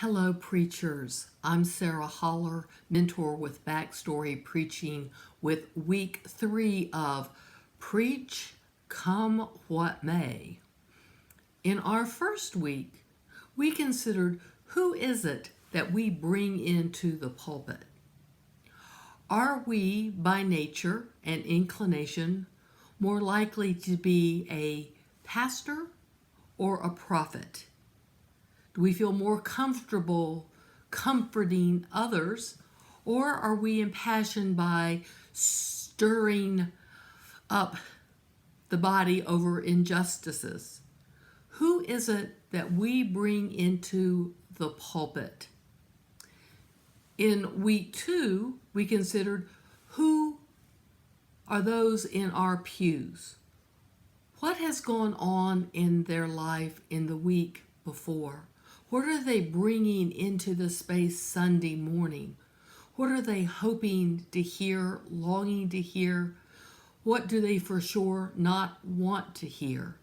Hello, preachers. I'm Sarah Holler, mentor with Backstory Preaching, with week 3 of Preach Come What May. In our first week, we considered who is it that we bring into the pulpit. Are we, by nature and inclination, more likely to be a pastor or a prophet? Do we feel more comfortable comforting others, or are we impassioned by stirring up the body over injustices? Who is it that we bring into the pulpit? In week 2, we considered who are those in our pews. What has gone on in their life in the week before? What are they bringing into the space Sunday morning? What are they hoping to hear, longing to hear? What do they for sure not want to hear?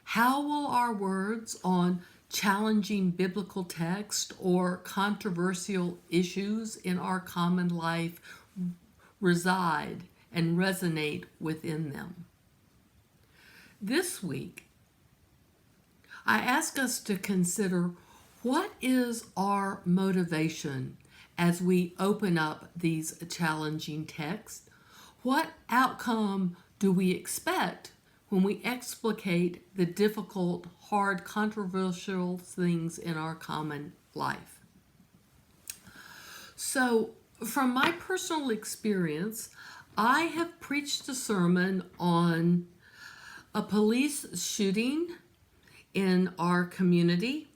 How will our words on challenging biblical text or controversial issues in our common life reside and resonate within them? This week, I ask us to consider what is our motivation as we open up these challenging texts. What outcome do we expect when we explicate the difficult, hard, controversial things in our common life? So, from my personal experience, I have preached a sermon on a police shooting in our community,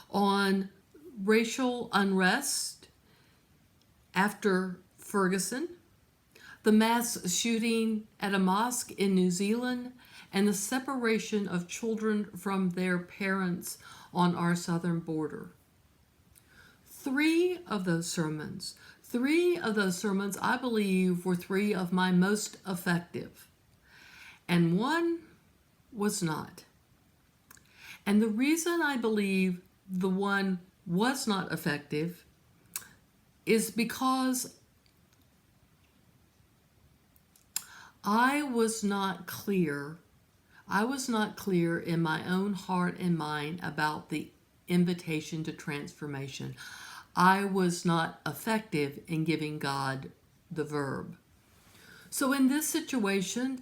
on racial unrest after Ferguson, the mass shooting at a mosque in New Zealand, and the separation of children from their parents on our southern border. Three of those sermons, I believe, were three of my most effective, and one was not. And the reason I believe the one was not effective is because I was not clear in my own heart and mind about the invitation to transformation. I was not effective in giving God the verb. So in this situation,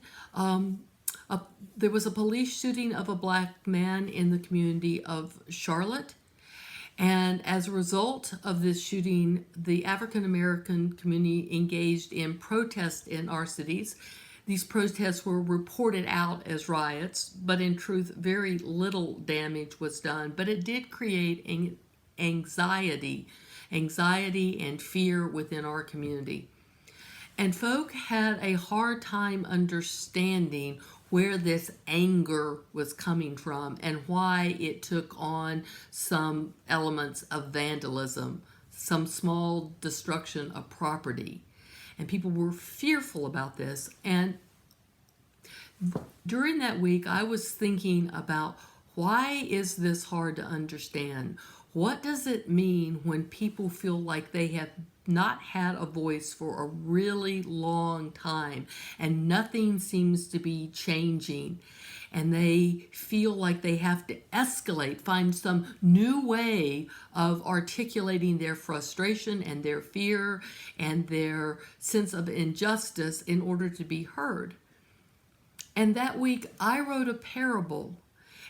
there was a police shooting of a black man in the community of Charlotte. And as a result of this shooting, the African American community engaged in protests in our cities. These protests were reported out as riots, but in truth, very little damage was done. But it did create anxiety and fear within our community. And folk had a hard time understanding where this anger was coming from and why it took on some elements of vandalism, some small destruction of property. And people were fearful about this. And during that week, I was thinking about, why is this hard to understand? What does it mean when people feel like they have not had a voice for a really long time and nothing seems to be changing, and they feel like they have to escalate, find some new way of articulating their frustration and their fear and their sense of injustice in order to be heard? And that week I wrote a parable,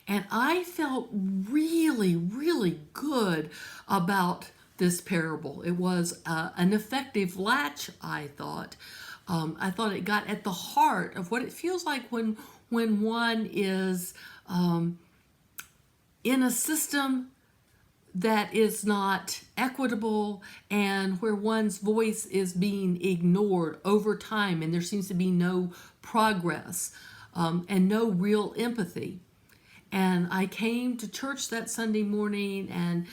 and I felt really, really good about this parable. It was an effective latch, I thought. I thought it got at the heart of what it feels like when one is in a system that is not equitable and where one's voice is being ignored over time, and there seems to be no progress and no real empathy. And I came to church that Sunday morning and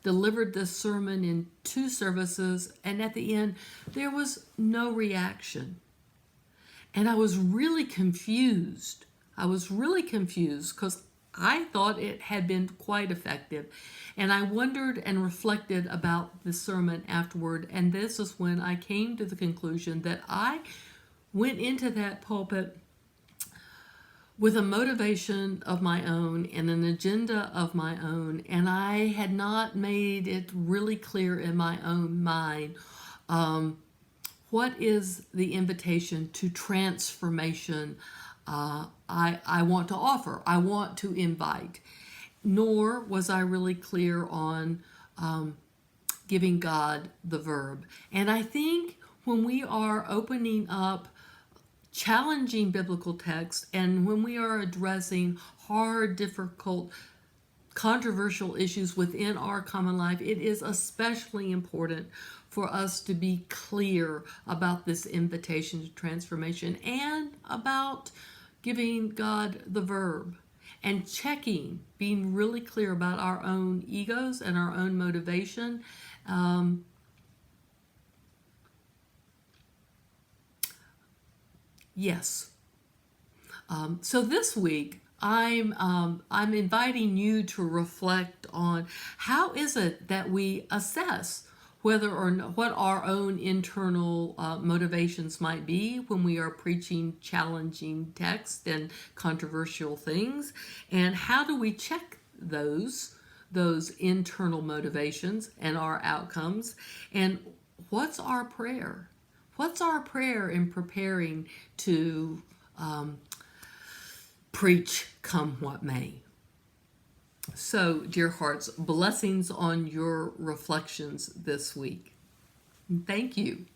delivered this sermon in 2 services. And at the end, there was no reaction. And I was really confused. because I thought it had been quite effective. And I wondered and reflected about the sermon afterward. And this is when I came to the conclusion that I went into that pulpit with a motivation of my own and an agenda of my own. And I had not made it really clear in my own mind what is the invitation to transformation I want to offer, I want to invite. Nor was I really clear on giving God the verb. And I think when we are opening up challenging biblical texts and when we are addressing hard, difficult, controversial issues within our common life, it is especially important for us to be clear about this invitation to transformation and about giving God the verb and checking, being really clear about our own egos and our own motivation. Yes. So this week, I'm inviting you to reflect on how is it that we assess whether or not what our own internal motivations might be when we are preaching challenging text and controversial things, and how do we check those internal motivations and our outcomes, and what's our prayer? What's our prayer in preparing to preach come what may? So, dear hearts, blessings on your reflections this week. Thank you.